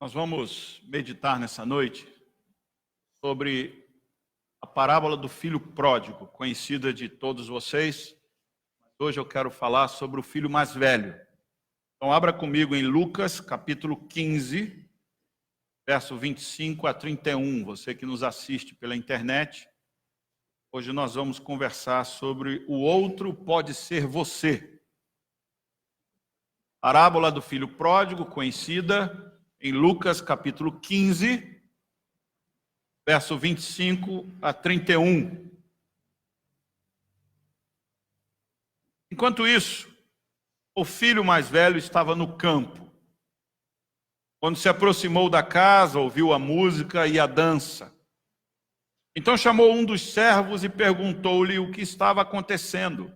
Nós vamos meditar nessa noite sobre a parábola do filho pródigo, conhecida de todos vocês. Hoje eu quero falar sobre o filho mais velho. Então abra comigo em Lucas, capítulo 15, verso 25 a 31. Você que nos assiste pela internet, hoje nós vamos conversar sobre o outro pode ser você. Parábola do filho pródigo, conhecida em Lucas, capítulo 15, verso 25 a 31. Enquanto isso, o filho mais velho estava no campo. Quando se aproximou da casa, ouviu a música e a dança. Então chamou um dos servos e perguntou-lhe o que estava acontecendo.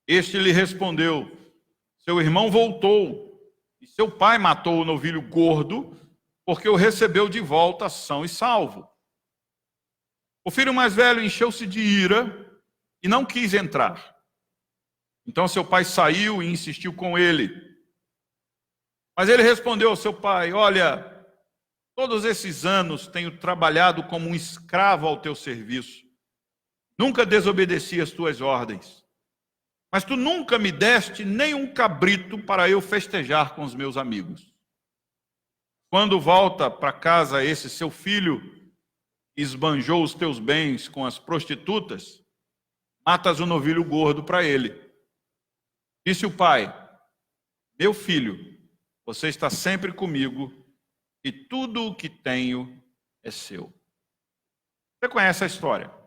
Este lhe respondeu: seu irmão voltou, e seu pai matou o novilho gordo, porque o recebeu de volta são e salvo. O filho mais velho encheu-se de ira e não quis entrar. Então seu pai saiu e insistiu com ele. Mas ele respondeu ao seu pai: olha, todos esses anos tenho trabalhado como um escravo ao teu serviço. Nunca desobedeci às tuas ordens. Mas tu nunca me deste nem um cabrito para eu festejar com os meus amigos. Quando volta para casa esse seu filho, esbanjou os teus bens com as prostitutas, matas o novilho gordo para ele. Disse o pai: meu filho, você está sempre comigo e tudo o que tenho é seu. Você conhece a história?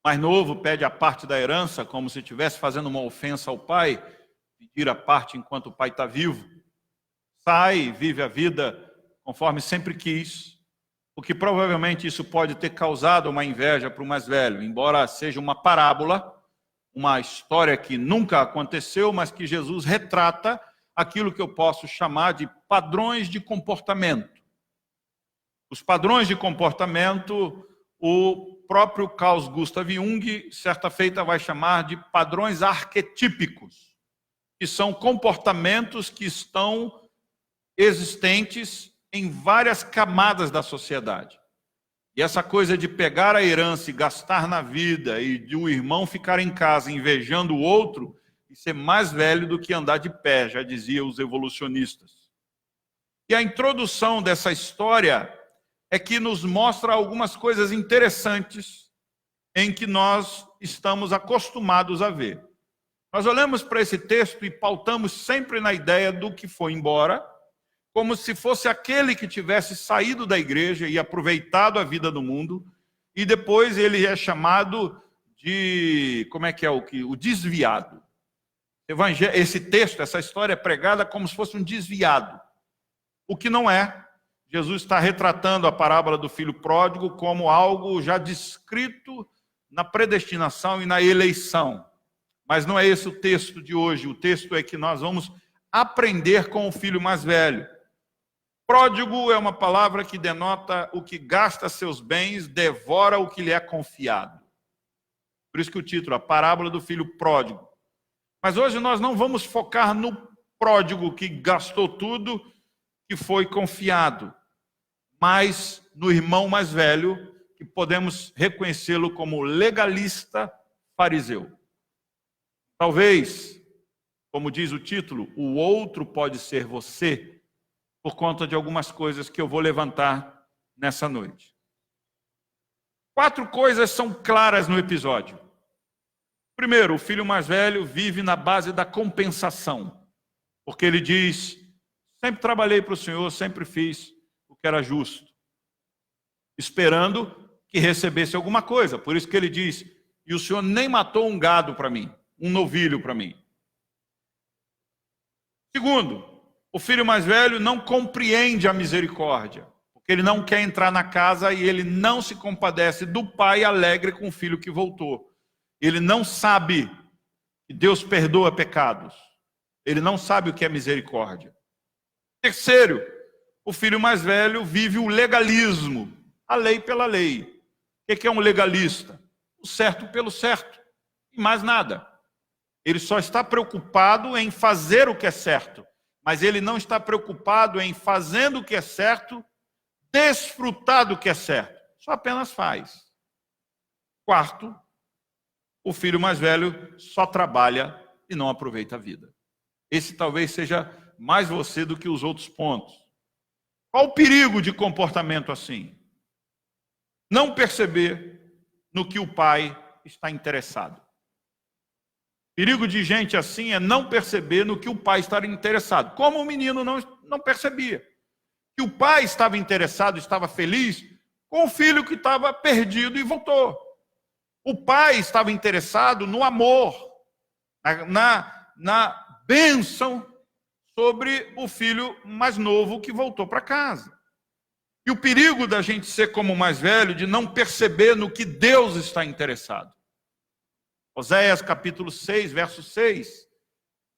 Mais novo pede a parte da herança, como se estivesse fazendo uma ofensa ao pai, pedir a parte enquanto o pai está vivo. Sai, vive a vida conforme sempre quis, porque provavelmente isso pode ter causado uma inveja para o mais velho, embora seja uma parábola, uma história que nunca aconteceu, mas que Jesus retrata aquilo que eu posso chamar de padrões de comportamento. Os padrões de comportamento, o próprio Carl Gustav Jung, certa feita, vai chamar de padrões arquetípicos, que são comportamentos que estão existentes em várias camadas da sociedade. E essa coisa de pegar a herança e gastar na vida, e de um irmão ficar em casa invejando o outro, isso é mais velho do que andar de pé, já diziam os evolucionistas. E a introdução dessa história é que nos mostra algumas coisas interessantes em que nós estamos acostumados a ver. Nós olhamos para esse texto e pautamos sempre na ideia do que foi embora, como se fosse aquele que tivesse saído da igreja e aproveitado a vida do mundo, e depois ele é chamado de, o desviado. Esse texto, essa história é pregada como se fosse um desviado, o que não é. Jesus está retratando a parábola do filho pródigo como algo já descrito na predestinação e na eleição. Mas não é esse o texto de hoje. O texto é que nós vamos aprender com o filho mais velho. Pródigo é uma palavra que denota o que gasta seus bens, devora o que lhe é confiado. Por isso que o título, a parábola do filho pródigo. Mas hoje nós não vamos focar no pródigo que gastou tudo, que foi confiado, mas no irmão mais velho, que podemos reconhecê-lo como legalista fariseu. Talvez, como diz o título, o outro pode ser você, por conta de algumas coisas que eu vou levantar nessa noite. 4 coisas são claras no episódio. Primeiro, o filho mais velho vive na base da compensação, porque ele diz: sempre trabalhei para o Senhor, sempre fiz o que era justo, esperando que recebesse alguma coisa. Por isso que ele diz: e o Senhor nem matou um gado para mim, um novilho para mim. Segundo, o filho mais velho não compreende a misericórdia, porque ele não quer entrar na casa e ele não se compadece do pai alegre com o filho que voltou. Ele não sabe que Deus perdoa pecados. Ele não sabe o que é misericórdia. Terceiro, o filho mais velho vive o legalismo, a lei pela lei. O que é um legalista? O certo pelo certo, e mais nada. Ele só está preocupado em fazer o que é certo, mas ele não está preocupado em, fazendo o que é certo, desfrutar do que é certo. Só apenas faz. Quarto, o filho mais velho só trabalha e não aproveita a vida. Esse talvez seja mais você do que os outros pontos. Qual o perigo de comportamento assim? Não perceber no que o pai está interessado. Perigo de gente assim é não perceber no que o pai está interessado. Como o menino não percebia. Que o pai estava interessado, estava feliz com o filho que estava perdido e voltou. O pai estava interessado no amor, na bênção sobre o filho mais novo que voltou para casa. E o perigo da gente ser como o mais velho, de não perceber no que Deus está interessado. Oséias capítulo 6, verso 6,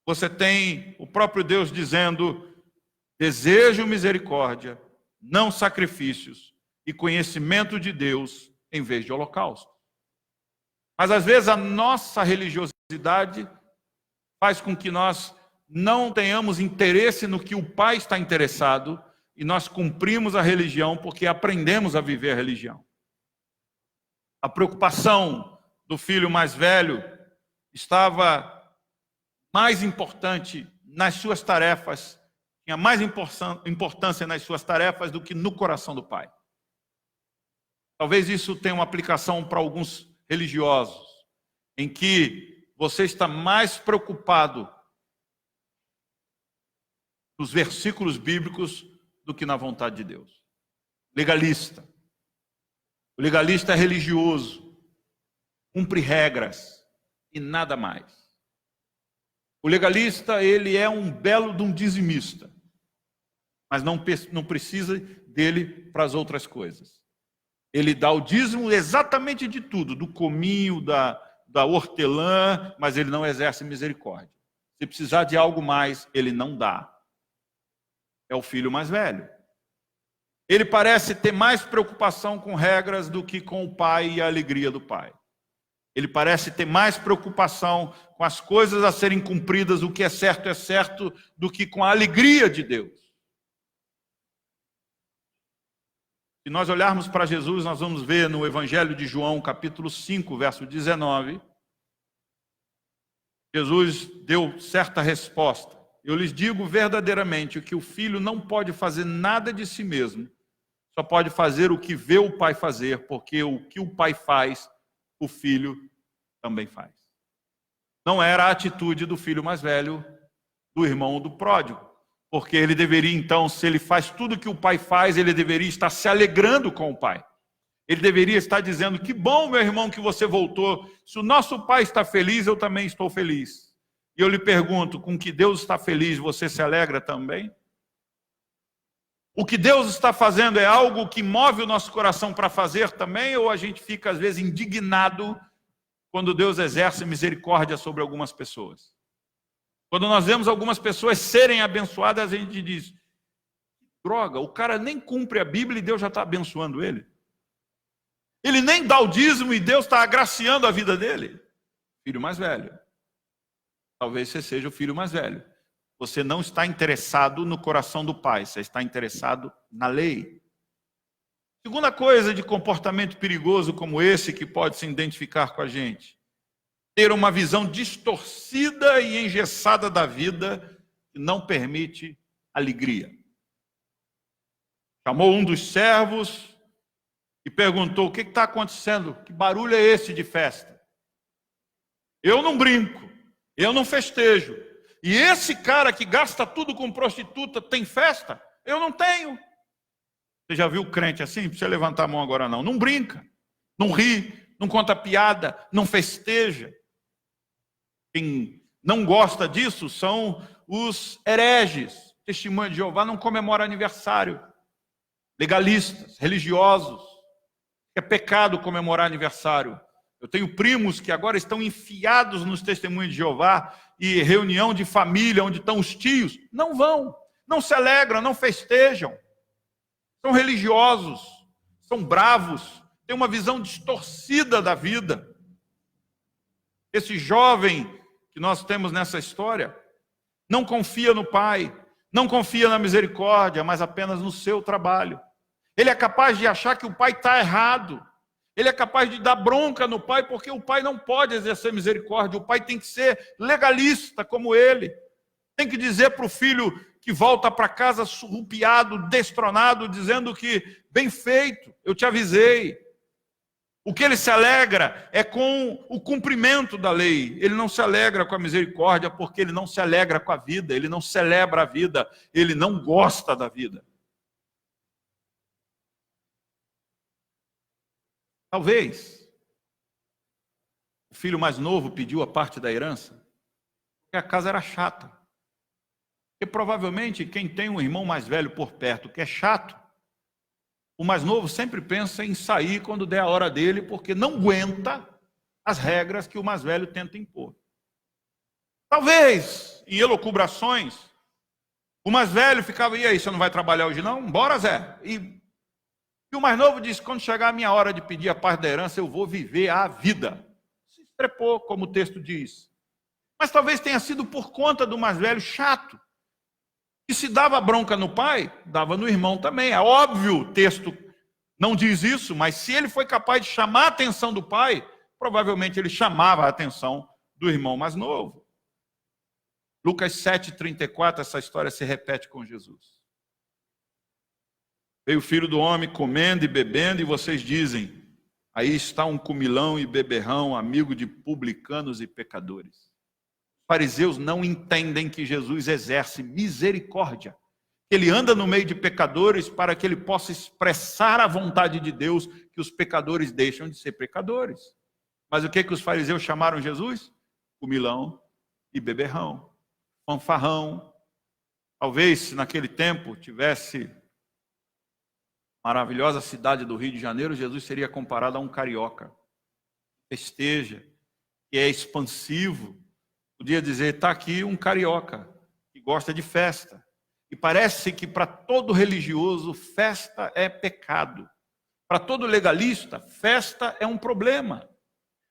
você tem o próprio Deus dizendo: desejo misericórdia, não sacrifícios, e conhecimento de Deus em vez de holocausto. Mas às vezes a nossa religiosidade faz com que nós não tenhamos interesse no que o Pai está interessado, e nós cumprimos a religião porque aprendemos a viver a religião. A preocupação do filho mais velho estava mais importante nas suas tarefas, tinha mais importância nas suas tarefas do que no coração do pai. Talvez isso tenha uma aplicação para alguns religiosos, em que você está mais preocupado nos versículos bíblicos do que na vontade de Deus. Legalista. O legalista é religioso, cumpre regras e nada mais. O legalista, ele é um belo de um dizimista, mas não precisa dele para as outras coisas. Ele dá o dízimo exatamente de tudo, do cominho, da hortelã, mas ele não exerce misericórdia. Se precisar de algo mais, ele não dá. É o filho mais velho. Ele parece ter mais preocupação com regras do que com o pai e a alegria do pai. Ele parece ter mais preocupação com as coisas a serem cumpridas, o que é certo, do que com a alegria de Deus. Se nós olharmos para Jesus, nós vamos ver no Evangelho de João, capítulo 5, verso 19, Jesus deu certa resposta. Eu lhes digo verdadeiramente que o filho não pode fazer nada de si mesmo, só pode fazer o que vê o pai fazer, porque o que o pai faz, o filho também faz. Não era a atitude do filho mais velho, do irmão do pródigo, porque ele deveria então, se ele faz tudo que o pai faz, ele deveria estar se alegrando com o pai. Ele deveria estar dizendo: que bom, meu irmão, que você voltou. Se o nosso pai está feliz, eu também estou feliz. E eu lhe pergunto, com que Deus está feliz, você se alegra também? O que Deus está fazendo é algo que move o nosso coração para fazer também, ou a gente fica às vezes indignado quando Deus exerce misericórdia sobre algumas pessoas? Quando nós vemos algumas pessoas serem abençoadas, a gente diz: droga, o cara nem cumpre a Bíblia e Deus já está abençoando ele. Ele nem dá o dízimo e Deus está agraciando a vida dele. Filho mais velho. Talvez você seja o filho mais velho. Você não está interessado no coração do pai, você está interessado na lei. Segunda coisa de comportamento perigoso como esse, que pode se identificar com a gente: ter uma visão distorcida e engessada da vida, que não permite alegria. Chamou um dos servos e perguntou: o que está acontecendo? Que barulho é esse de festa? Eu não brinco, eu não festejo. E esse cara que gasta tudo com prostituta tem festa? Eu não tenho. Você já viu crente assim? Não precisa levantar a mão agora não. Não brinca, não ri, não conta piada, não festeja. Quem não gosta disso são os hereges. Testemunha de Jeová não comemora aniversário. Legalistas, religiosos. É pecado comemorar aniversário. Eu tenho primos que agora estão enfiados nos testemunhos de Jeová e reunião de família, onde estão os tios. Não vão, não se alegram, não festejam. São religiosos, são bravos, têm uma visão distorcida da vida. Esse jovem que nós temos nessa história não confia no pai, Não confia na misericórdia, mas apenas no seu trabalho. Ele é capaz de achar que o pai está errado. Ele é capaz de dar bronca no pai, porque o pai não pode exercer misericórdia. O pai tem que ser legalista como ele. Tem que dizer para o filho que volta para casa surrupiado, destronado, dizendo que, bem feito, eu te avisei. O que ele se alegra é com o cumprimento da lei. Ele não se alegra com a misericórdia, porque ele não se alegra com a vida, ele não celebra a vida, ele não gosta da vida. Talvez o filho mais novo pediu a parte da herança, porque a casa era chata. Porque provavelmente quem tem um irmão mais velho por perto que é chato, o mais novo sempre pensa em sair quando der a hora dele, porque não aguenta as regras que o mais velho tenta impor. Talvez, em elucubrações, o mais velho ficava, e aí, você não vai trabalhar hoje não? Bora, Zé. E o mais novo disse, quando chegar a minha hora de pedir a parte da herança, eu vou viver a vida. Se estrepou, como o texto diz. Mas talvez tenha sido por conta do mais velho chato. E se dava bronca no pai, dava no irmão também. É óbvio, o texto não diz isso, mas se ele foi capaz de chamar a atenção do pai, provavelmente ele chamava a atenção do irmão mais novo. Lucas 7,34, essa história se repete com Jesus. Veio o filho do homem comendo e bebendo, e vocês dizem, aí está um comilão e beberrão, amigo de publicanos e pecadores. Fariseus não entendem que Jesus exerce misericórdia. Ele anda no meio de pecadores para que ele possa expressar a vontade de Deus, que os pecadores deixam de ser pecadores. Mas o que os fariseus chamaram Jesus? Comilão e beberrão, fanfarrão. Talvez, se naquele tempo tivesse a maravilhosa cidade do Rio de Janeiro, Jesus seria comparado a um carioca. Festeja, que é expansivo. Podia dizer, está aqui um carioca que gosta de festa. E parece que para todo religioso, festa é pecado. Para todo legalista, festa é um problema.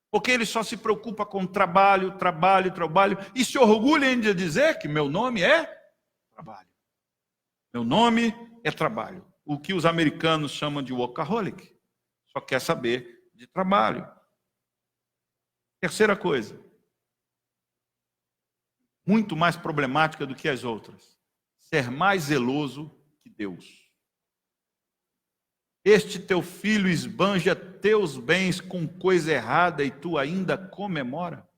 Porque ele só se preocupa com trabalho, trabalho, trabalho. E se orgulha em dizer que meu nome é trabalho. Meu nome é trabalho. O que os americanos chamam de workaholic. Só quer saber de trabalho. Terceira coisa. Muito mais problemática do que as outras. Ser mais zeloso que Deus. Este teu filho esbanja teus bens com coisa errada e tu ainda comemora.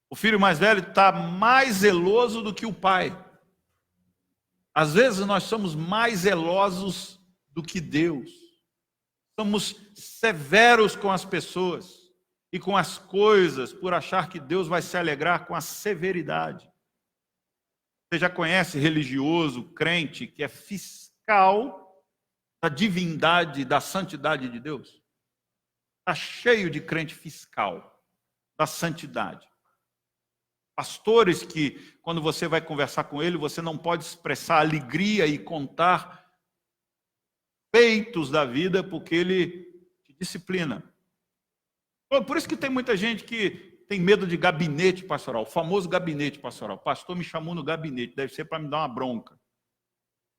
O filho mais velho está mais zeloso do que o pai. Às vezes nós somos mais zelosos do que Deus. Somos severos com as pessoas e com as coisas, por achar que Deus vai se alegrar com a severidade. Você já conhece religioso, crente, que é fiscal da divindade, da santidade de Deus? Está cheio de crente fiscal da santidade. Pastores que, quando você vai conversar com ele, você não pode expressar alegria e contar feitos da vida, porque ele te disciplina. Por isso que tem muita gente que tem medo de gabinete pastoral, o famoso gabinete pastoral. O pastor me chamou no gabinete, deve ser para me dar uma bronca.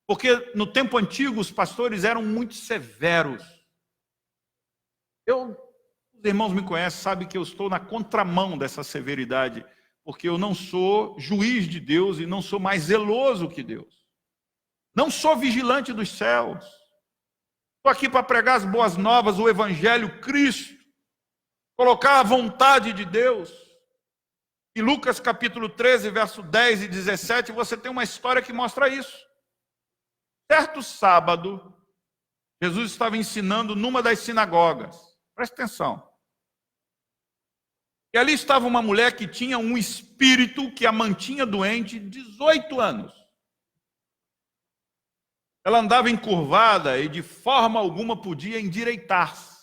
Porque no tempo antigo os pastores eram muito severos. Os irmãos me conhecem, sabem que eu estou na contramão dessa severidade, porque eu não sou juiz de Deus e não sou mais zeloso que Deus. Não sou vigilante dos céus. Estou aqui para pregar as boas novas, o Evangelho Cristo. Colocar a vontade de Deus. Em Lucas capítulo 13, verso 10 e 17, você tem uma história que mostra isso. Certo sábado, Jesus estava ensinando numa das sinagogas. Presta atenção. E ali estava uma mulher que tinha um espírito que a mantinha doente 18 anos. Ela andava encurvada e de forma alguma podia endireitar-se.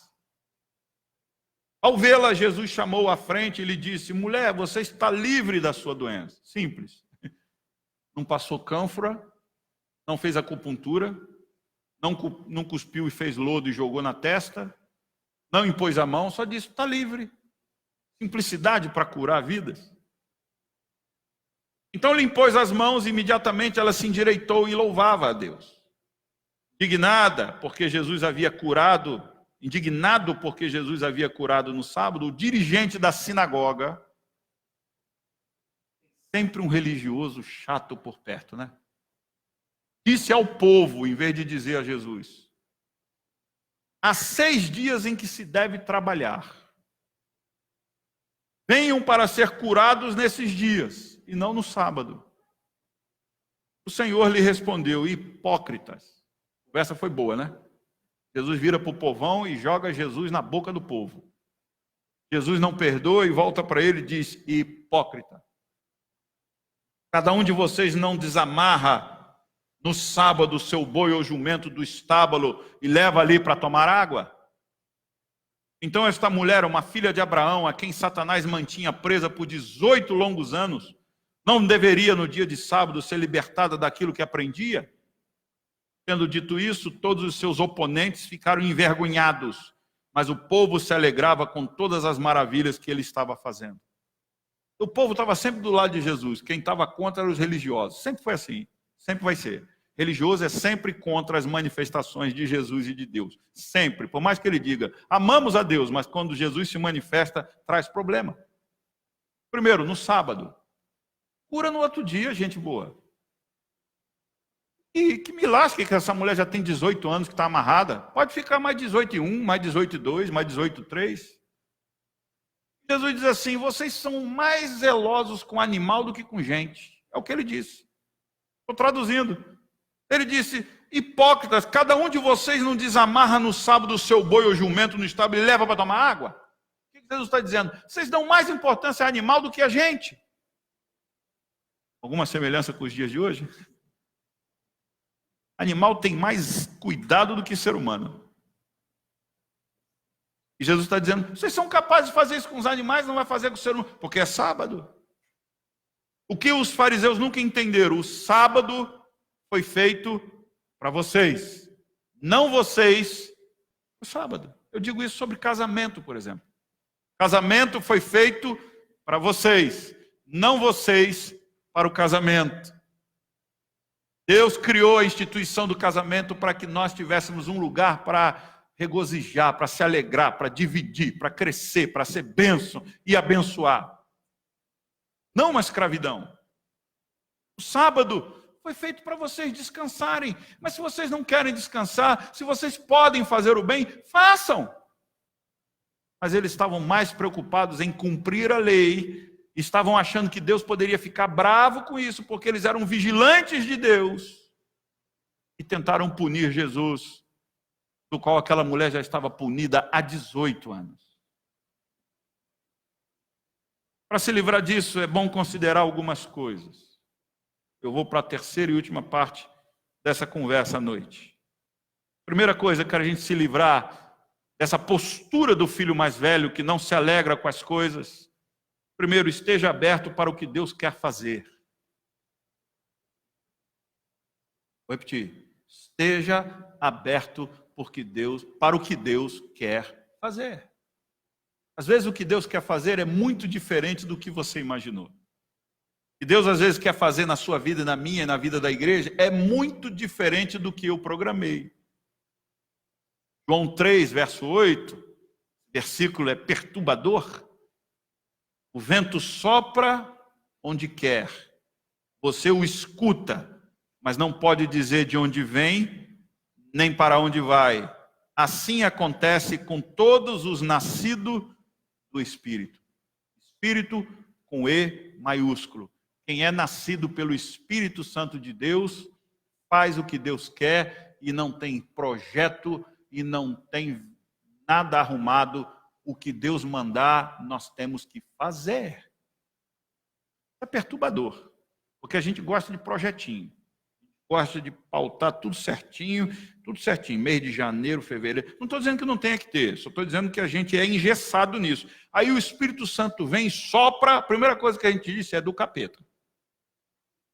Ao vê-la, Jesus chamou à frente e lhe disse, mulher, você está livre da sua doença. Simples. Não passou cânfora, não fez acupuntura, não cuspiu e fez lodo e jogou na testa, não impôs a mão, só disse, está livre. Simplicidade para curar vidas. Então lhe impôs as mãos e imediatamente ela se endireitou e louvava a Deus. Indignado porque Jesus havia curado no sábado, o dirigente da sinagoga, sempre um religioso chato por perto, né? Disse ao povo, em vez de dizer a Jesus: há 6 dias em que se deve trabalhar. Venham para ser curados nesses dias, e não no sábado. O Senhor lhe respondeu: hipócritas. A conversa foi boa, né? Jesus vira para o povão e joga Jesus na boca do povo. Jesus não perdoa e volta para ele e diz: hipócrita. Cada um de vocês não desamarra no sábado o seu boi ou jumento do estábulo e leva ali para tomar água? Então esta mulher, uma filha de Abraão, a quem Satanás mantinha presa por 18 longos anos, não deveria no dia de sábado ser libertada daquilo que aprendia? Tendo dito isso, todos os seus oponentes ficaram envergonhados, mas o povo se alegrava com todas as maravilhas que ele estava fazendo. O povo estava sempre do lado de Jesus, quem estava contra eram os religiosos. Sempre foi assim, sempre vai ser. Religioso é sempre contra as manifestações de Jesus e de Deus. Sempre, por mais que ele diga, amamos a Deus, mas quando Jesus se manifesta, traz problema. Primeiro, no sábado. Cura no outro dia, gente boa. E que me lasque que essa mulher já tem 18 anos que está amarrada. Pode ficar mais 18 e 1, mais 18 e 2, mais 18 e 3. Jesus diz assim: vocês são mais zelosos com animal do que com gente. É o que ele disse. Estou traduzindo. Ele disse: hipócritas, cada um de vocês não desamarra no sábado o seu boi ou jumento no estábulo e leva para tomar água? O que Jesus está dizendo? Vocês dão mais importância a animal do que a gente. Alguma semelhança com os dias de hoje? Animal tem mais cuidado do que ser humano. E Jesus está dizendo: vocês são capazes de fazer isso com os animais, não vai fazer com o ser humano, porque é sábado. O que os fariseus nunca entenderam? O sábado foi feito para vocês, não vocês o sábado. Eu digo isso sobre casamento, por exemplo. Casamento foi feito para vocês, não vocês para o casamento. Deus criou a instituição do casamento para que nós tivéssemos um lugar para regozijar, para se alegrar, para dividir, para crescer, para ser bênção e abençoar. Não uma escravidão. O sábado foi feito para vocês descansarem. Mas se vocês não querem descansar, se vocês podem fazer o bem, façam. Mas eles estavam mais preocupados em cumprir a lei, estavam achando que Deus poderia ficar bravo com isso, porque eles eram vigilantes de Deus, e tentaram punir Jesus, do qual aquela mulher já estava punida há 18 anos. Para se livrar disso, é bom considerar algumas coisas. Eu vou para a terceira e última parte dessa conversa à noite. Primeira coisa, que a gente se livrar dessa postura do filho mais velho que não se alegra com as coisas. Primeiro, esteja aberto para o que Deus quer fazer. Vou repetir. Esteja aberto para o que Deus quer fazer. Às vezes o que Deus quer fazer é muito diferente do que você imaginou. E Deus às vezes quer fazer na sua vida, na minha e na vida da igreja, é muito diferente do que eu programei. João 3, verso 8, versículo é perturbador. O vento sopra onde quer, você o escuta, mas não pode dizer de onde vem, nem para onde vai. Assim acontece com todos os nascidos do Espírito. Espírito com E maiúsculo. Quem é nascido pelo Espírito Santo de Deus, faz o que Deus quer e não tem projeto e não tem nada arrumado. O que Deus mandar, nós temos que fazer. É perturbador, porque a gente gosta de projetinho. Gosta de pautar tudo certinho. Mês de janeiro, fevereiro. Não estou dizendo que não tenha que ter, só estou dizendo que a gente é engessado nisso. Aí o Espírito Santo vem e sopra, a primeira coisa que a gente disse é do capeta.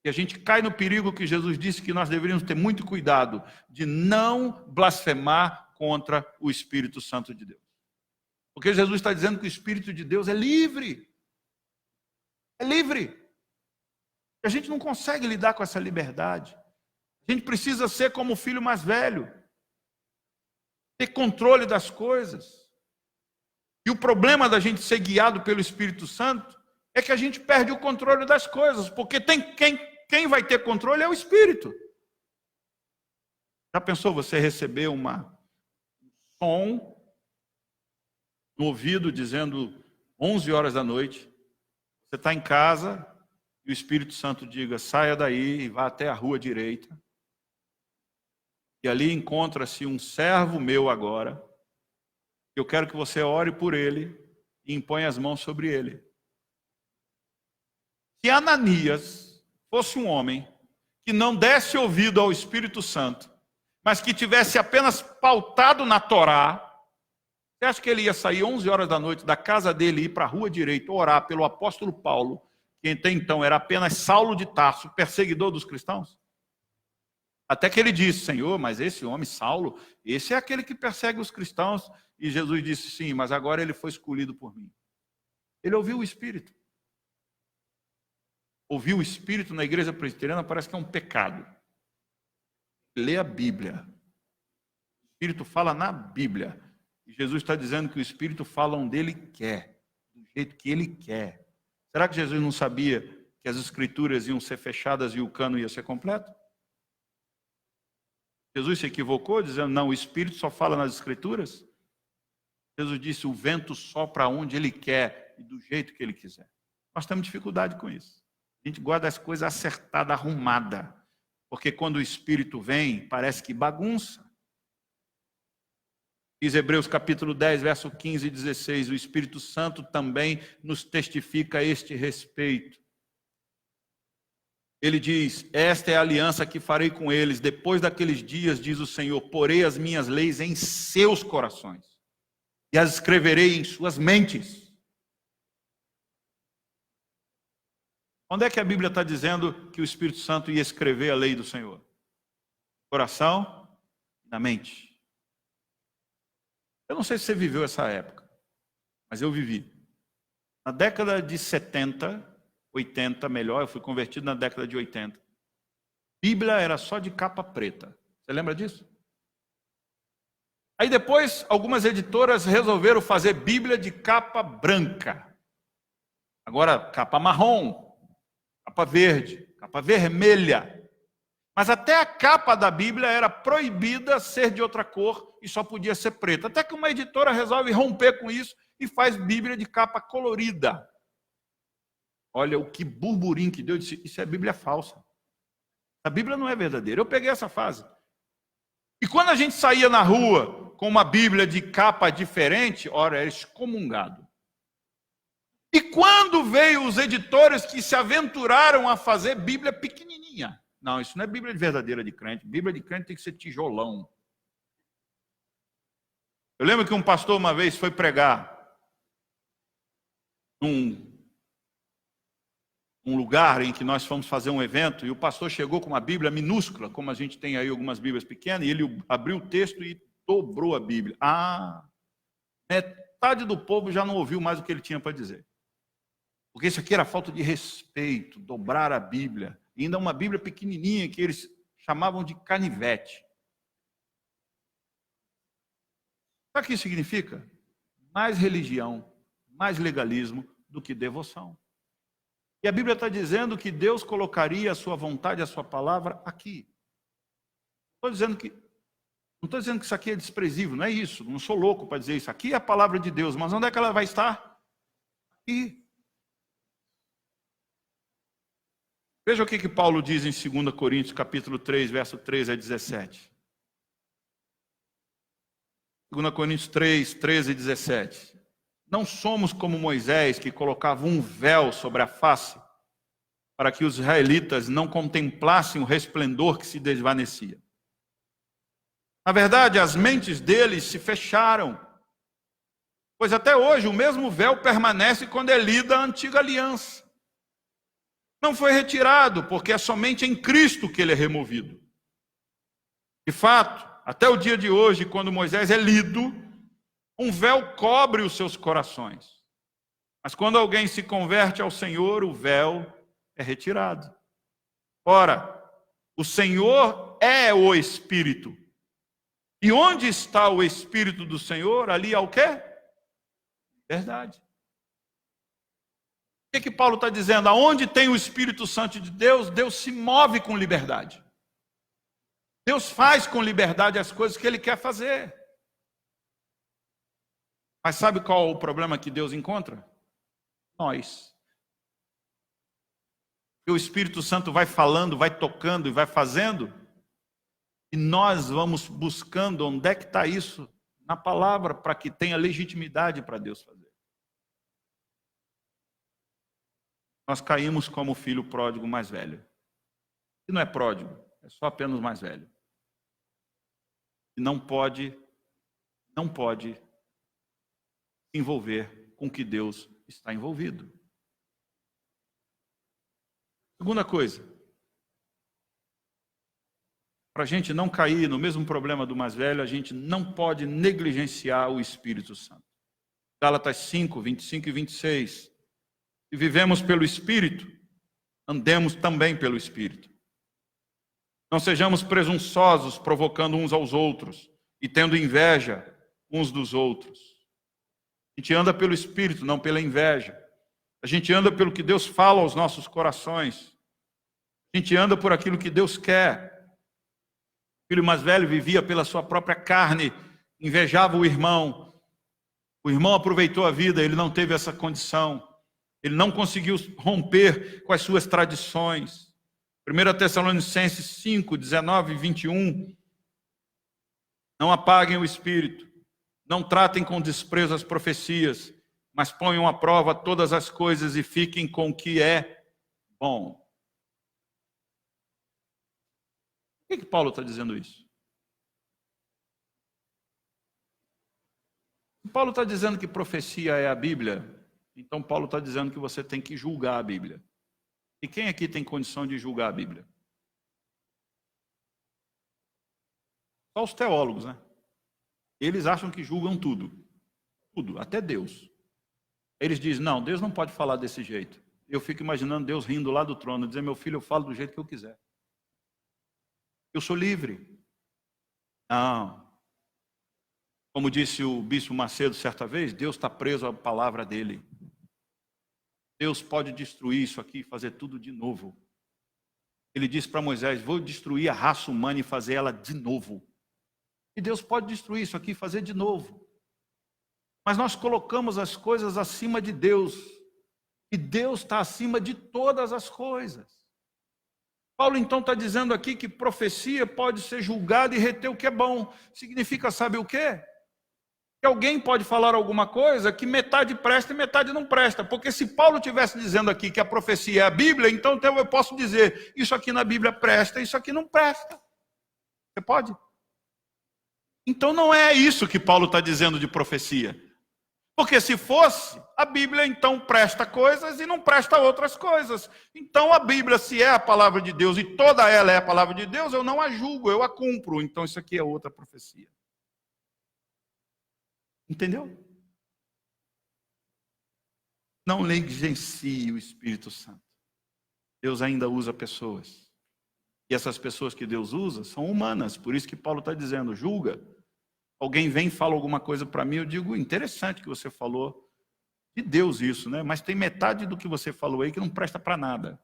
E a gente cai no perigo que Jesus disse que nós deveríamos ter muito cuidado de não blasfemar contra o Espírito Santo de Deus. Porque Jesus está dizendo que o Espírito de Deus é livre. É livre. A gente não consegue lidar com essa liberdade. A gente precisa ser como o filho mais velho, ter controle das coisas. E o problema da gente ser guiado pelo Espírito Santo é que a gente perde o controle das coisas, porque quem vai ter controle é o Espírito. Já pensou você receber um som no ouvido dizendo 11 horas da noite, você está em casa e o Espírito Santo diga, saia daí e vá até a rua direita. E ali encontra-se um servo meu agora. Eu quero que você ore por ele e imponha as mãos sobre ele. Se Ananias fosse um homem que não desse ouvido ao Espírito Santo, mas que tivesse apenas pautado na Torá, você acha que ele ia sair 11 horas da noite da casa dele e ir para a rua direita orar pelo apóstolo Paulo, que até então era apenas Saulo de Tarso, perseguidor dos cristãos? Até que ele disse, Senhor, mas esse homem, Saulo, esse é aquele que persegue os cristãos. E Jesus disse, sim, mas agora ele foi escolhido por mim. Ele ouviu o Espírito. Ouvir o Espírito na igreja presbiteriana parece que é um pecado. Lê a Bíblia. O Espírito fala na Bíblia. E Jesus está dizendo que o Espírito fala onde ele quer, do jeito que ele quer. Será que Jesus não sabia que as Escrituras iam ser fechadas e o cano ia ser completo? Jesus se equivocou dizendo, não, o Espírito só fala nas Escrituras? Jesus disse, o vento sopra onde ele quer e do jeito que ele quiser. Nós temos dificuldade com isso. A gente guarda as coisas acertadas, arrumadas. Porque quando o Espírito vem, parece que bagunça. Diz Hebreus capítulo 10, verso 15 e 16, o Espírito Santo também nos testifica a este respeito. Ele diz, esta é a aliança que farei com eles, depois daqueles dias, diz o Senhor, porei as minhas leis em seus corações e as escreverei em suas mentes. Onde é que a Bíblia está dizendo que o Espírito Santo ia escrever a lei do Senhor? No coração e na mente. Eu não sei se você viveu essa época, mas eu vivi. Na década de 70, 80, melhor, eu fui convertido na década de 80. Bíblia era só de capa preta. Você lembra disso? Aí depois, algumas editoras resolveram fazer Bíblia de capa branca. Agora, capa marrom, capa verde, capa vermelha. Mas até a capa da Bíblia era proibida ser de outra cor e só podia ser preta. Até que uma editora resolve romper com isso e faz Bíblia de capa colorida. Olha o que burburinho que deu. Eu disse, isso é Bíblia falsa. A Bíblia não é verdadeira. Eu peguei essa fase. E quando a gente saía na rua com uma Bíblia de capa diferente, ora, era excomungado. E quando veio os editores que se aventuraram a fazer Bíblia pequenininha? Não, isso não é Bíblia verdadeira de crente. Bíblia de crente tem que ser tijolão. Eu lembro que um pastor uma vez foi pregar num lugar em que nós fomos fazer um evento, e o pastor chegou com uma Bíblia minúscula, como a gente tem aí algumas Bíblias pequenas, e ele abriu o texto e dobrou a Bíblia. Metade do povo já não ouviu mais o que ele tinha para dizer. Porque isso aqui era falta de respeito, dobrar a Bíblia. E ainda uma Bíblia pequenininha que eles chamavam de canivete. Sabe o que isso significa? Mais religião, mais legalismo do que devoção. E a Bíblia está dizendo que Deus colocaria a sua vontade, a sua palavra aqui. Não estou dizendo que isso aqui é desprezível, não é isso. Não sou louco para dizer isso. Aqui é a palavra de Deus, mas onde é que ela vai estar? Aqui. Veja o que Paulo diz em 2 Coríntios, capítulo 3, verso 13 a 17. 2 Coríntios 3, 13 e 17. Não somos como Moisés, que colocava um véu sobre a face, para que os israelitas não contemplassem o resplendor que se desvanecia. Na verdade, as mentes deles se fecharam, pois até hoje o mesmo véu permanece quando é lida a antiga aliança. Não foi retirado, porque é somente em Cristo que ele é removido. De fato, até o dia de hoje, quando Moisés é lido, um véu cobre os seus corações. Mas quando alguém se converte ao Senhor, o véu é retirado. Ora, o Senhor é o Espírito. E onde está o Espírito do Senhor, ali há o quê? Verdade. O que Paulo está dizendo? Aonde tem o Espírito Santo de Deus, Deus se move com liberdade. Deus faz com liberdade as coisas que Ele quer fazer. Mas sabe qual é o problema que Deus encontra? Nós. E o Espírito Santo vai falando, vai tocando e vai fazendo, e nós vamos buscando onde é que está isso na palavra, para que tenha legitimidade para Deus fazer. Nós caímos como o filho pródigo mais velho. E não é pródigo, é só apenas mais velho. E não pode se envolver com o que Deus está envolvido. Segunda coisa, para a gente não cair no mesmo problema do mais velho, a gente não pode negligenciar o Espírito Santo. Gálatas 5, 25 e 26. Se vivemos pelo Espírito, andemos também pelo Espírito. Não sejamos presunçosos, provocando uns aos outros e tendo inveja uns dos outros. A gente anda pelo Espírito, não pela inveja. A gente anda pelo que Deus fala aos nossos corações. A gente anda por aquilo que Deus quer. O filho mais velho vivia pela sua própria carne, invejava o irmão. O irmão aproveitou a vida, ele não teve essa condição. Ele não conseguiu romper com as suas tradições. 1 Tessalonicenses 5, 19 e 21. Não apaguem o espírito. Não tratem com desprezo as profecias, mas ponham à prova todas as coisas e fiquem com o que é bom. Por que Paulo está dizendo isso? Paulo está dizendo que profecia é a Bíblia. Então Paulo está dizendo que você tem que julgar a Bíblia. E quem aqui tem condição de julgar a Bíblia? Só os teólogos, né? Eles acham que julgam tudo. Tudo, até Deus. Eles dizem, não, Deus não pode falar desse jeito. Eu fico imaginando Deus rindo lá do trono, dizendo, meu filho, eu falo do jeito que eu quiser. Eu sou livre. Não. Como disse o bispo Macedo certa vez, Deus está preso à palavra dele. Deus pode destruir isso aqui e fazer tudo de novo. Ele disse para Moisés, vou destruir a raça humana e fazer ela de novo. E Deus pode destruir isso aqui e fazer de novo. Mas nós colocamos as coisas acima de Deus. E Deus está acima de todas as coisas. Paulo então está dizendo aqui que profecia pode ser julgada e reter o que é bom. Significa, sabe o quê? Que alguém pode falar alguma coisa que metade presta e metade não presta. Porque se Paulo estivesse dizendo aqui que a profecia é a Bíblia, então eu posso dizer, isso aqui na Bíblia presta, isso aqui não presta. Você pode? Então não é isso que Paulo está dizendo de profecia. Porque se fosse, a Bíblia então presta coisas e não presta outras coisas. Então a Bíblia, se é a palavra de Deus e toda ela é a palavra de Deus, eu não a julgo, eu a cumpro. Então isso aqui é outra profecia. Entendeu? Não negligencie o Espírito Santo. Deus ainda usa pessoas. E essas pessoas que Deus usa são humanas. Por isso que Paulo está dizendo, julga. Alguém vem e fala alguma coisa para mim, eu digo, interessante que você falou de Deus isso, né? Mas tem metade do que você falou aí que não presta para nada.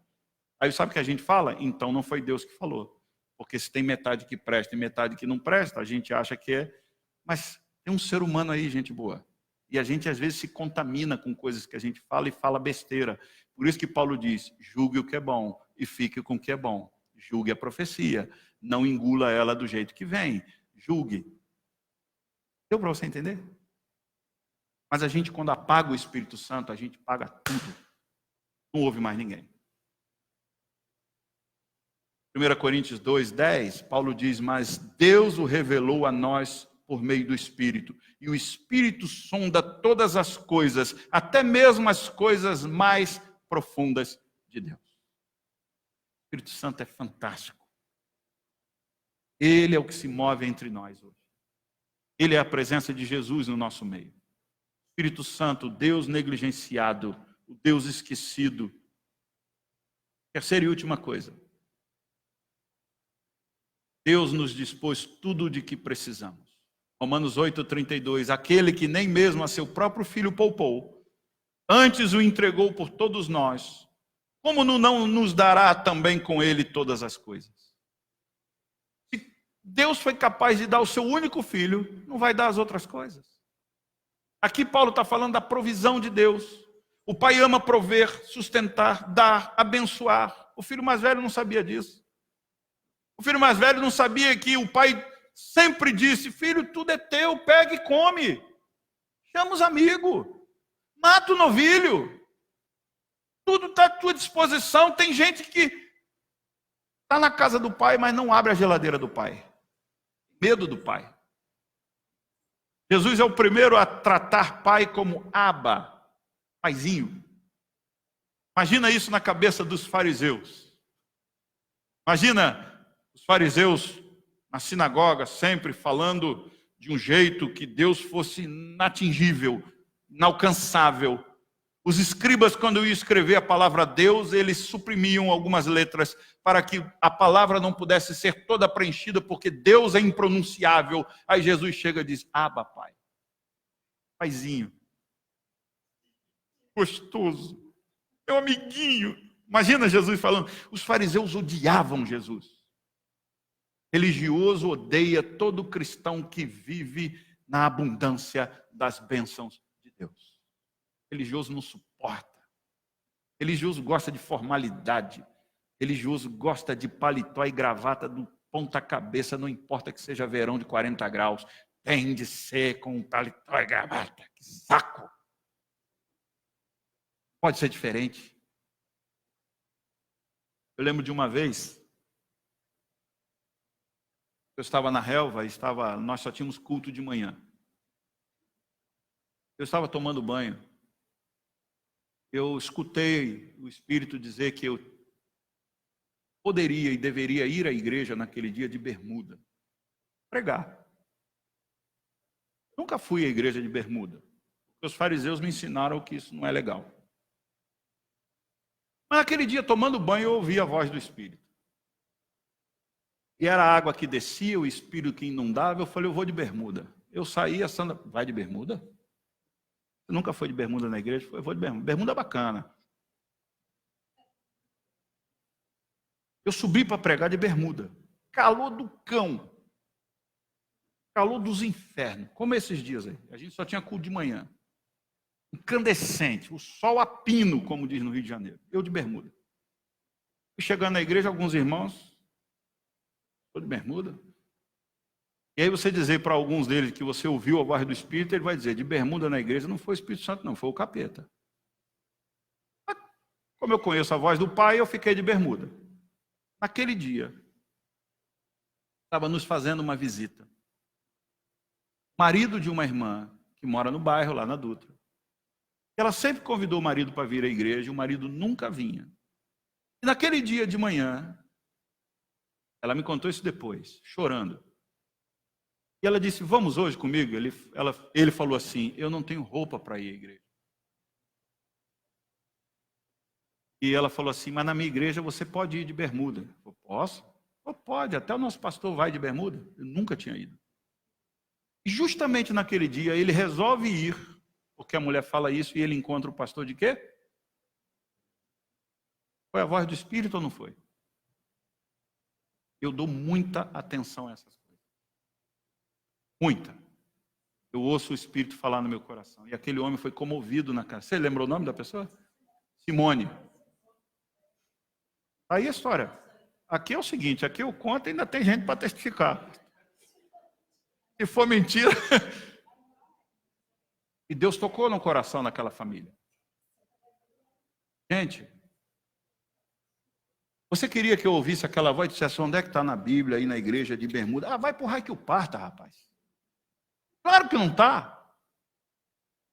Aí sabe o que a gente fala? Então não foi Deus que falou. Porque se tem metade que presta e metade que não presta, a gente acha que é. Mas tem um ser humano aí, gente boa. E a gente às vezes se contamina com coisas que a gente fala e fala besteira. Por isso que Paulo diz, julgue o que é bom e fique com o que é bom. Julgue a profecia. Não engula ela do jeito que vem. Julgue. Deu para você entender? Mas a gente, quando apaga o Espírito Santo, a gente paga tudo. Não ouve mais ninguém. 1 Coríntios 2:10, Paulo diz, mas Deus o revelou a nós por meio do Espírito. E o Espírito sonda todas as coisas, até mesmo as coisas mais profundas de Deus. O Espírito Santo é fantástico. Ele é o que se move entre nós hoje. Ele é a presença de Jesus no nosso meio. Espírito Santo, o Deus negligenciado, o Deus esquecido. Terceira e última coisa. Deus nos dispôs tudo de que precisamos. Romanos 8:32, aquele que nem mesmo a seu próprio filho poupou, antes o entregou por todos nós, como não nos dará também com ele todas as coisas? Se Deus foi capaz de dar o seu único filho, não vai dar as outras coisas. Aqui Paulo está falando da provisão de Deus. O pai ama prover, sustentar, dar, abençoar. O filho mais velho não sabia disso. O filho mais velho não sabia que o pai sempre disse: filho, tudo é teu, pega e come. Chama os amigos. Mata o novilho. Tudo está à tua disposição. Tem gente que está na casa do pai, mas não abre a geladeira do pai. Medo do pai. Jesus é o primeiro a tratar pai como Abba, paizinho. Imagina isso na cabeça dos fariseus. Imagina os fariseus na sinagoga sempre falando de um jeito que Deus fosse inatingível, inalcançável. Os escribas, quando iam escrever a palavra Deus, eles suprimiam algumas letras para que a palavra não pudesse ser toda preenchida, porque Deus é impronunciável. Aí Jesus chega e diz: Abba, pai. Paizinho. Gostoso. Meu amiguinho. Imagina Jesus falando. Os fariseus odiavam Jesus. Religioso odeia todo cristão que vive na abundância das bênçãos de Deus. Religioso não suporta. Religioso gosta de formalidade. Religioso gosta de paletó e gravata do ponta cabeça, não importa que seja verão de 40 graus. Tem de ser com paletó e gravata. Que saco! Pode ser diferente. Eu lembro de uma vez, eu estava na relva, nós só tínhamos culto de manhã. Eu estava tomando banho. Eu escutei o Espírito dizer que eu poderia e deveria ir à igreja naquele dia de bermuda, pregar. Nunca fui à igreja de bermuda, porque os fariseus me ensinaram que isso não é legal. Mas naquele dia, tomando banho, eu ouvi a voz do Espírito. E era a água que descia, o Espírito que inundava. Eu falei: eu vou de bermuda. Eu saí, a Sandra: vai de bermuda? Você nunca foi de bermuda na igreja? Eu vou de bermuda. Bermuda é bacana. Eu subi para pregar de bermuda. Calor do cão. Calor dos infernos. Como esses dias aí. A gente só tinha culto de manhã. Incandescente. O sol a pino, como diz no Rio de Janeiro. Eu de bermuda. E chegando na igreja, alguns irmãos: estou de bermuda. E aí você dizer para alguns deles que você ouviu a voz do Espírito, ele vai dizer: de bermuda na igreja não foi o Espírito Santo, não, foi o capeta. Mas, como eu conheço a voz do Pai, eu fiquei de bermuda. Naquele dia, estava nos fazendo uma visita. Marido de uma irmã que mora no bairro, lá na Dutra. Ela sempre convidou o marido para vir à igreja, e o marido nunca vinha. E naquele dia de manhã, ela me contou isso depois, chorando. E ela disse: vamos hoje comigo? Ele falou assim: eu não tenho roupa para ir à igreja. E ela falou assim: mas na minha igreja você pode ir de bermuda. Eu falei: posso? Eu, pode, até o nosso pastor vai de bermuda. Eu nunca tinha ido. E justamente naquele dia ele resolve ir, porque a mulher fala isso, e ele encontra o pastor de quê? Foi a voz do Espírito ou não foi? Eu dou muita atenção a essas coisas. Muita. Eu ouço o Espírito falar no meu coração. E aquele homem foi comovido na casa. Você lembrou o nome da pessoa? Simone. Aí a história. Aqui é o seguinte, aqui eu conto e ainda tem gente para testificar. Se for mentira. E Deus tocou no coração daquela família. Gente, você queria que eu ouvisse aquela voz e dissesse: onde é que está na Bíblia, aí na igreja de bermuda? Ah, vai pro raio que o parta, rapaz. Claro que não está.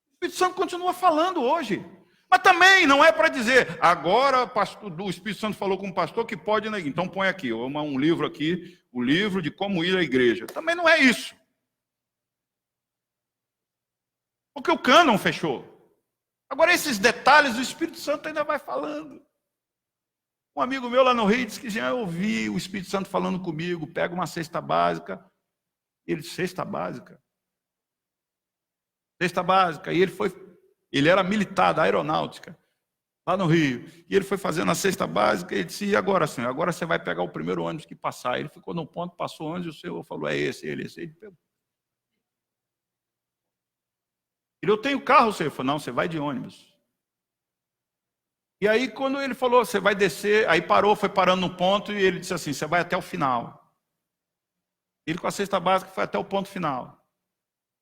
O Espírito Santo continua falando hoje. Mas também não é para dizer: agora o Espírito Santo falou com o pastor que pode ir na igreja. Então põe aqui, um livro aqui, o livro de como ir à igreja. Também não é isso. Porque o cânon fechou. Agora esses detalhes o Espírito Santo ainda vai falando. Um amigo meu lá no Rio disse que já ouvi o Espírito Santo falando comigo, pega uma cesta básica. Ele disse, cesta básica? Cesta básica. E ele era militar da aeronáutica, lá no Rio. E ele foi fazendo a cesta básica e ele disse, e agora, senhor? Agora você vai pegar o primeiro ônibus que passar. Ele ficou no ponto, passou o ônibus, e o senhor falou, é esse. Ele pegou. Eu tenho carro, senhor. Ele falou, não, você vai de ônibus. E aí, quando ele falou, você vai descer, aí parou, foi parando no ponto, e ele disse assim, você vai até o final. Ele com a cesta básica foi até o ponto final.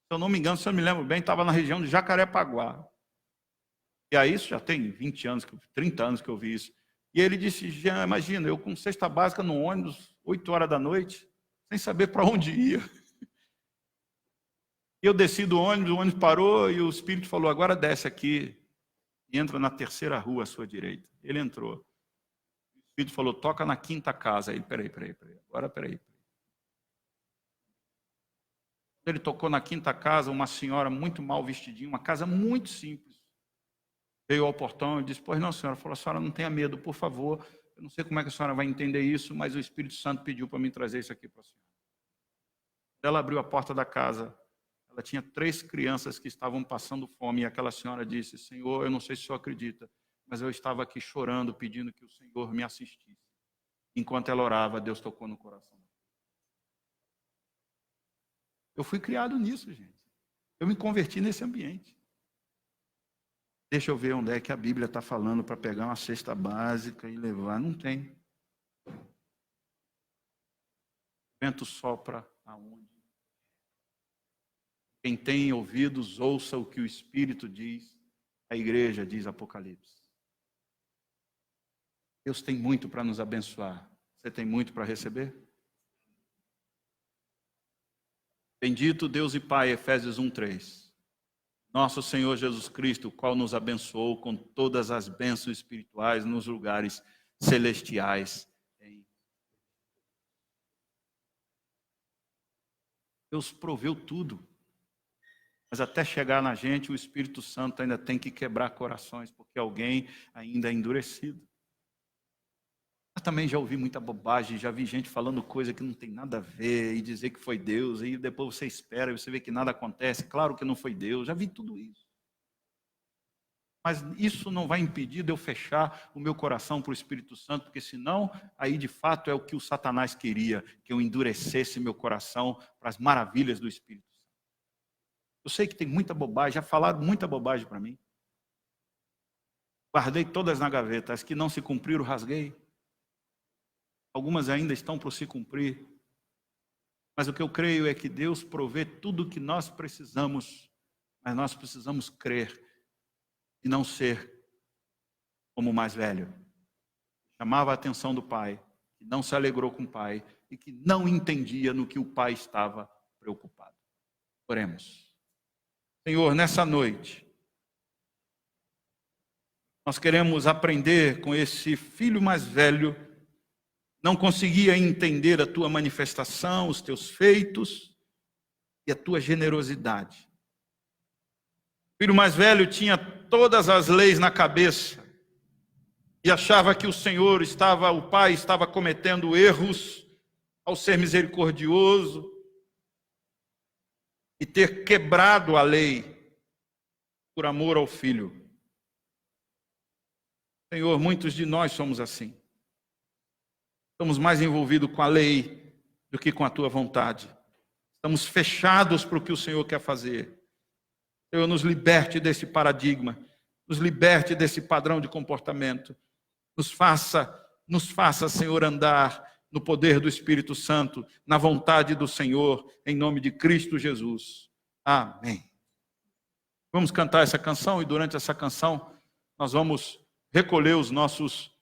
Se eu não me engano, se eu me lembro bem, estava na região de Jacarepaguá. E aí, isso já tem 20 anos, 30 anos que eu vi isso. E ele disse, Jean, imagina, eu com cesta básica no ônibus, 8 horas da noite, sem saber para onde ia. E eu desci do ônibus, o ônibus parou e o Espírito falou, agora desce aqui e entra na terceira rua à sua direita. Ele entrou. O Espírito falou, toca na quinta casa. Aí ele, peraí. Agora, peraí. Ele tocou na quinta casa, uma senhora muito mal vestidinha, uma casa muito simples. Veio ao portão e disse, pois não, senhora. Falou, a senhora não tenha medo, por favor. Eu não sei como é que a senhora vai entender isso, mas o Espírito Santo pediu para mim trazer isso aqui para a senhora. Ela abriu a porta da casa. Ela tinha 3 crianças que estavam passando fome. E aquela senhora disse, Senhor, eu não sei se o senhor acredita, mas eu estava aqui chorando, pedindo que o Senhor me assistisse. Enquanto ela orava, Deus tocou no coração. Eu fui criado nisso, gente. Eu me converti nesse ambiente. Deixa eu ver onde é que a Bíblia está falando para pegar uma cesta básica e levar. Não tem. O vento sopra aonde? Quem tem ouvidos, ouça o que o Espírito diz. A igreja diz Apocalipse. Deus tem muito para nos abençoar. Você tem muito para receber? Bendito Deus e Pai, Efésios 1:3. Nosso Senhor Jesus Cristo, o qual nos abençoou com todas as bênçãos espirituais nos lugares celestiais. Deus proveu tudo. Mas até chegar na gente, o Espírito Santo ainda tem que quebrar corações, porque alguém ainda é endurecido. Eu também já ouvi muita bobagem, já vi gente falando coisa que não tem nada a ver, e dizer que foi Deus, e depois você espera e você vê que nada acontece. Claro que não foi Deus, já vi tudo isso. Mas isso não vai impedir de eu fechar o meu coração para o Espírito Santo, porque senão, aí de fato é o que o Satanás queria, que eu endurecesse meu coração para as maravilhas do Espírito Santo. Eu sei que tem muita bobagem, já falaram muita bobagem para mim. Guardei todas na gaveta, as que não se cumpriram, rasguei. Algumas ainda estão por se cumprir. Mas o que eu creio é que Deus provê tudo o que nós precisamos, mas nós precisamos crer e não ser como o mais velho. Chamava a atenção do pai, que não se alegrou com o pai e que não entendia no que o pai estava preocupado. Oremos. Senhor, nessa noite, nós queremos aprender com esse filho mais velho, não conseguia entender a tua manifestação, os teus feitos e a tua generosidade. O filho mais velho tinha todas as leis na cabeça e achava que o pai estava cometendo erros ao ser misericordioso e ter quebrado a lei por amor ao filho. Senhor, muitos de nós somos assim. Estamos mais envolvidos com a lei do que com a tua vontade. Estamos fechados para o que o Senhor quer fazer. Senhor, nos liberte desse paradigma, nos liberte desse padrão de comportamento. Nos faça, Senhor, andar no poder do Espírito Santo, na vontade do Senhor, em nome de Cristo Jesus. Amém. Vamos cantar essa canção e durante essa canção nós vamos recolher os nossos